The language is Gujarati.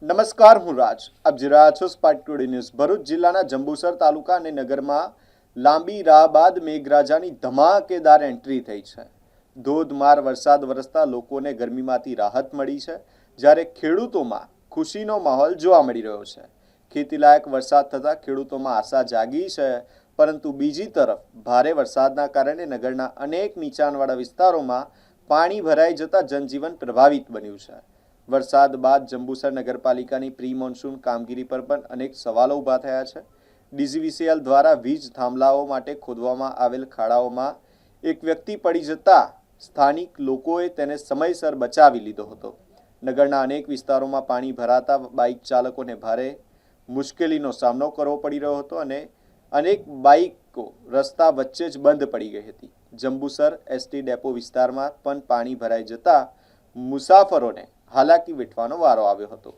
નમસ્કાર, હું રાજ. આપ જોઈ રહ્યા છો સ્પાર્ક ટુડે ન્યૂઝ. ભરૂચ જિલ્લાના જંબુસર તાલુકા અને નગરમાં લાંબી રાહ બાદ મેઘરાજાની ધમાકેદાર એન્ટ્રી થઈ છે. ધોધમાર વરસાદ વરસતા લોકોને ગરમીમાંથી રાહત મળી છે, જ્યારે ખેડૂતોમાં ખુશીનો માહોલ જોવા મળી રહ્યો છે. ખેતીલાયક વરસાદ થતાં ખેડૂતોમાં આશા જાગી છે, પરંતુ બીજી તરફ ભારે વરસાદના કારણે નગરના અનેક નીચાણવાળા વિસ્તારોમાં પાણી ભરાઈ જતા જનજીવન પ્રભાવિત બન્યું છે. વરસાદ બાદ જંબુસર નગરપાલિકાની પ્રી મોન્સૂન કામગીરી પર પણ અનેક સવાલો ઊભા થયા છે. ડીજીવીસીએલ દ્વારા વીજ થાંભલાઓ માટે ખોદવામાં આવેલ ખાડાઓમાં એક વ્યક્તિ પડી જતા સ્થાનિક લોકોએ તેને સમયસર બચાવી લીધો હતો. નગરના અનેક વિસ્તારોમાં પાણી ભરાતા બાઇક ચાલકોને ભારે મુશ્કેલીનો સામનો કરવો પડી રહ્યો હતો અને અનેક બાઇકો રસ્તા વચ્ચે જ બંધ પડી ગઈ હતી. જંબુસર એસટી ડેપો વિસ્તારમાં પણ પાણી ભરાઈ જતા મુસાફરોને હાલાકી વેઠવાનો વારો આવ્યો હતો.